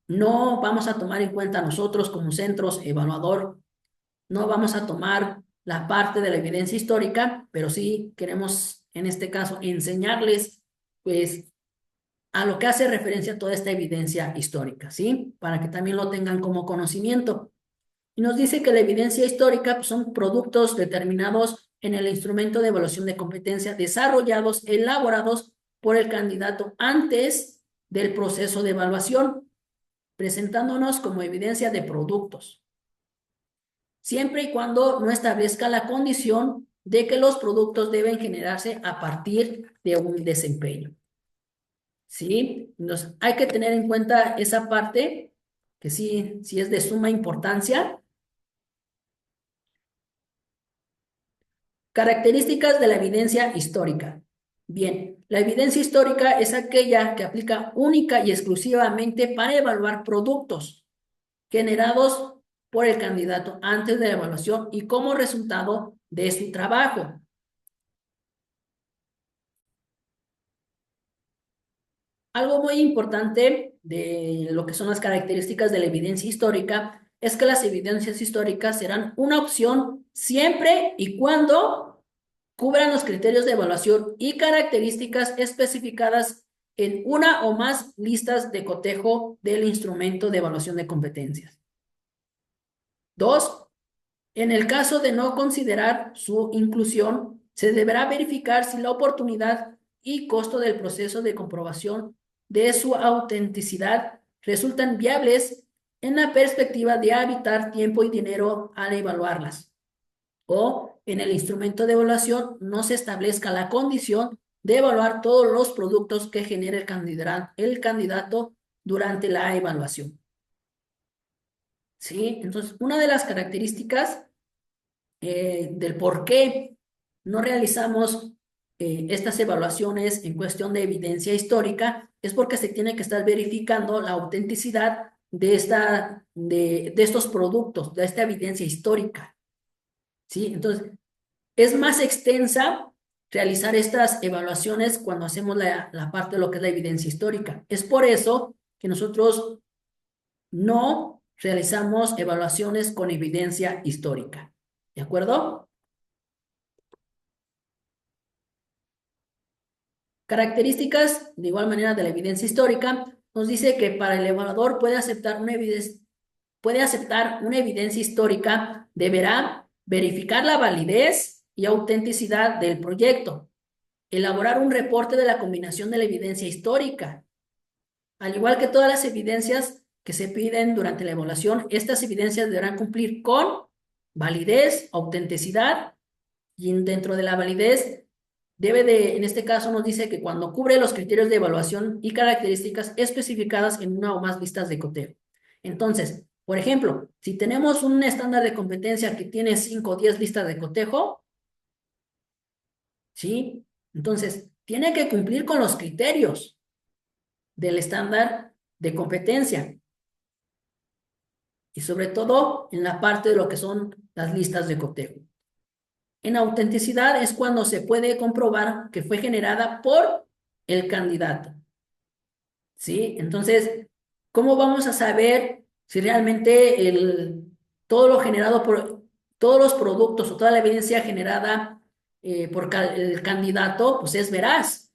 no vamos a tomar en cuenta nosotros como centros evaluador, no vamos a tomar la parte de la evidencia histórica, pero sí queremos en este caso enseñarles pues a lo que hace referencia a toda esta evidencia histórica, ¿sí? Para que también lo tengan como conocimiento. Y nos dice que la evidencia histórica pues, son productos determinados en el instrumento de evaluación de competencia desarrollados, elaborados por el candidato antes del proceso de evaluación, presentándonos como evidencia de productos, siempre y cuando no establezca la condición de que los productos deben generarse a partir de un desempeño. ¿Sí? Entonces, hay que tener en cuenta esa parte que sí es de suma importancia. Características de la evidencia histórica. Bien, la evidencia histórica es aquella que aplica única y exclusivamente para evaluar productos generados por el candidato antes de la evaluación y como resultado de su trabajo. Algo muy importante de lo que son las características de la evidencia histórica es que las evidencias históricas serán una opción siempre y cuando cubran los criterios de evaluación y características especificadas en una o más listas de cotejo del instrumento de evaluación de competencias. Dos, en el caso de no considerar su inclusión, se deberá verificar si la oportunidad y costo del proceso de comprobación de su autenticidad resultan viables en la perspectiva de evitar tiempo y dinero al evaluarlas. O en el instrumento de evaluación no se establezca la condición de evaluar todos los productos que genere el candidato durante la evaluación. ¿Sí? Entonces, una de las características del por qué no realizamos estas evaluaciones en cuestión de evidencia histórica es porque se tiene que estar verificando la autenticidad de estos productos, de esta evidencia histórica. ¿Sí? Entonces, es más extensa realizar estas evaluaciones cuando hacemos la parte de lo que es la evidencia histórica. Es por eso que nosotros no realizamos evaluaciones con evidencia histórica. ¿De acuerdo? Características, de igual manera, de la evidencia histórica, nos dice que para el evaluador puede aceptar una evidencia histórica, deberá verificar la validez y autenticidad del proyecto, elaborar un reporte de la combinación de la evidencia histórica. Al igual que todas las evidencias que se piden durante la evaluación, estas evidencias deberán cumplir con validez, autenticidad, y dentro de la validez en este caso nos dice que cuando cubre los criterios de evaluación y características especificadas en una o más listas de cotejo. Entonces, por ejemplo, si tenemos un estándar de competencia que tiene 5 o 10 listas de cotejo, ¿sí? Entonces, tiene que cumplir con los criterios del estándar de competencia y sobre todo en la parte de lo que son las listas de cotejo. En autenticidad es cuando se puede comprobar que fue generada por el candidato. ¿Sí? Entonces, ¿cómo vamos a saber si realmente todo lo generado por todos los productos o toda la evidencia generada por el candidato, pues es veraz?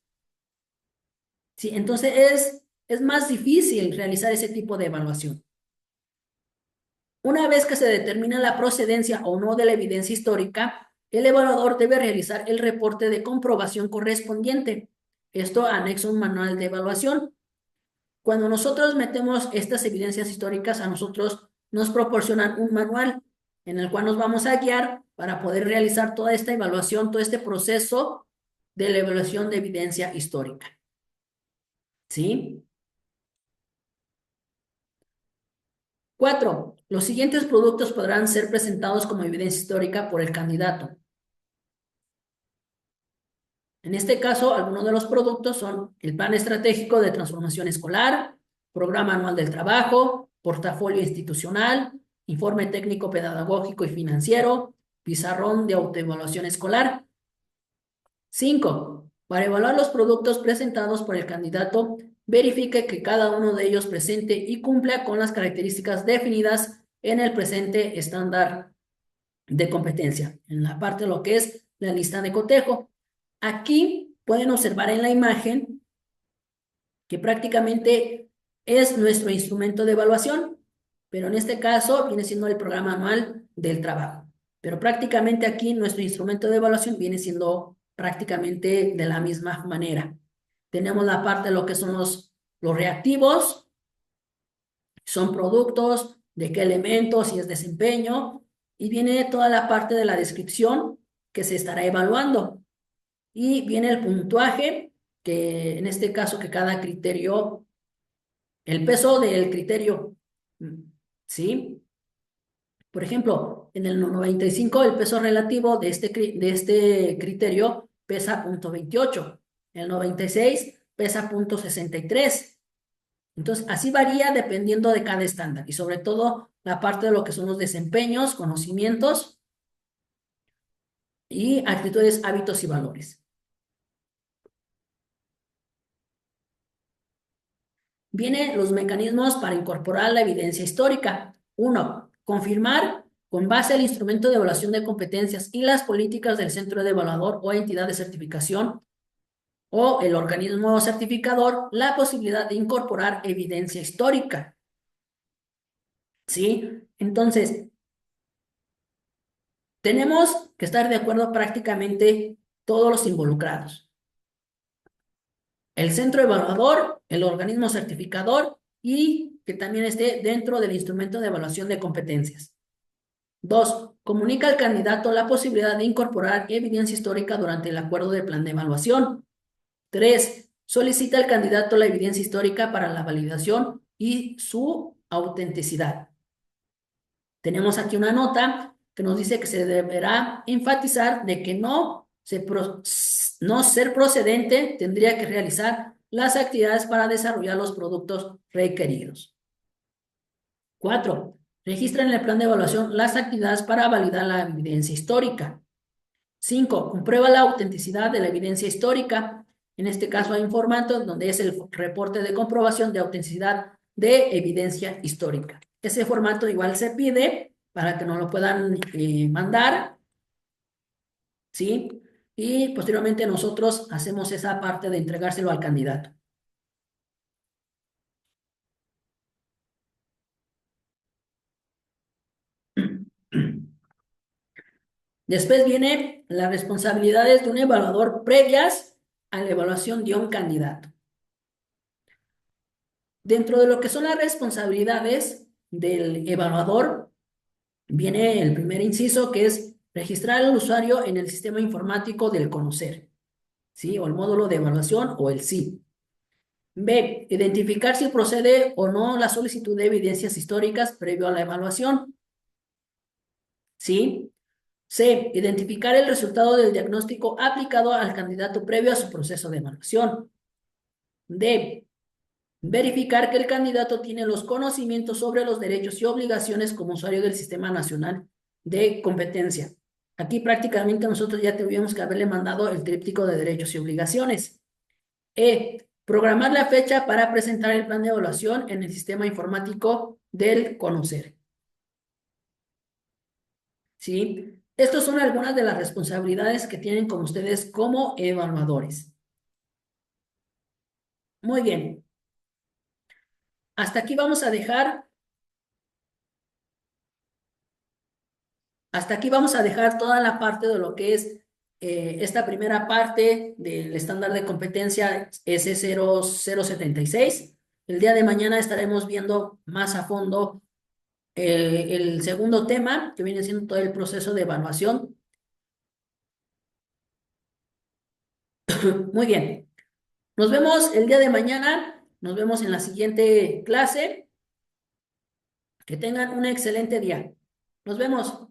¿Sí? Entonces es más difícil realizar ese tipo de evaluación. Una vez que se determina la procedencia o no de la evidencia histórica, el evaluador debe realizar el reporte de comprobación correspondiente. Esto anexa un manual de evaluación. Cuando nosotros metemos estas evidencias históricas, a nosotros nos proporcionan un manual en el cual nos vamos a guiar para poder realizar toda esta evaluación, todo este proceso de la evaluación de evidencia histórica. ¿Sí? 4. Los siguientes productos podrán ser presentados como evidencia histórica por el candidato. En este caso, algunos de los productos son el Plan Estratégico de Transformación Escolar, Programa Anual del Trabajo, Portafolio Institucional, Informe Técnico Pedagógico y Financiero, Pizarrón de Autoevaluación Escolar. 5. Para evaluar los productos presentados por el candidato, verifique que cada uno de ellos presente y cumpla con las características definidas en el presente estándar de competencia, en la parte de lo que es la lista de cotejo. Aquí pueden observar en la imagen que prácticamente es nuestro instrumento de evaluación, pero en este caso viene siendo el programa anual del trabajo. Pero prácticamente aquí nuestro instrumento de evaluación viene siendo prácticamente de la misma manera. Tenemos la parte de lo que son los reactivos, son productos, de qué elementos, si es desempeño, y viene toda la parte de la descripción que se estará evaluando. Y viene el puntuaje, que en este caso que cada criterio, el peso del criterio, ¿sí? Por ejemplo, en el 95 el peso relativo de este criterio pesa 0.28, el 96 pesa 0.63. Entonces, así varía dependiendo de cada estándar y sobre todo la parte de lo que son los desempeños, conocimientos y actitudes, hábitos y valores. Vienen los mecanismos para incorporar la evidencia histórica. 1. Confirmar con base al instrumento de evaluación de competencias y las políticas del centro de evaluador o entidad de certificación o el organismo certificador la posibilidad de incorporar evidencia histórica. ¿Sí? Entonces, Tenemos que estar de acuerdo prácticamente todos los involucrados. El centro evaluador, el organismo certificador y que también esté dentro del instrumento de evaluación de competencias. 2. Comunica al candidato la posibilidad de incorporar evidencia histórica durante el acuerdo de plan de evaluación. 3. Solicita al candidato la evidencia histórica para la validación y su autenticidad. Tenemos aquí una nota que nos dice que se deberá enfatizar de que no ser procedente tendría que realizar las actividades para desarrollar los productos requeridos. 4. Registra en el plan de evaluación las actividades para validar la evidencia histórica. 5. Comprueba la autenticidad de la evidencia histórica. En este caso hay un formato donde es el reporte de comprobación de autenticidad de evidencia histórica. Ese formato igual se pide para que nos lo puedan mandar, ¿sí? Y posteriormente nosotros hacemos esa parte de entregárselo al candidato. Después viene las responsabilidades de un evaluador previas a la evaluación de un candidato. Dentro de lo que son las responsabilidades del evaluador, viene el primer inciso que es registrar al usuario en el sistema informático del conocer, ¿sí? O el módulo de evaluación o el SI. B. Identificar si procede o no la solicitud de evidencias históricas previo a la evaluación, ¿sí? C. Identificar el resultado del diagnóstico aplicado al candidato previo a su proceso de evaluación. D. Verificar que el candidato tiene los conocimientos sobre los derechos y obligaciones como usuario del Sistema Nacional de Competencia. Aquí prácticamente nosotros ya tuvimos que haberle mandado el tríptico de derechos y obligaciones. E. Programar la fecha para presentar el plan de evaluación en el sistema informático del conocer. ¿Sí? Estas son algunas de las responsabilidades que tienen con ustedes como evaluadores. Muy bien. Hasta aquí vamos a dejar toda la parte de lo que es esta primera parte del estándar de competencia S0076. El día de mañana estaremos viendo más a fondo el segundo tema, que viene siendo todo el proceso de evaluación. Muy bien. Nos vemos el día de mañana. Nos vemos en la siguiente clase. Que tengan un excelente día. Nos vemos.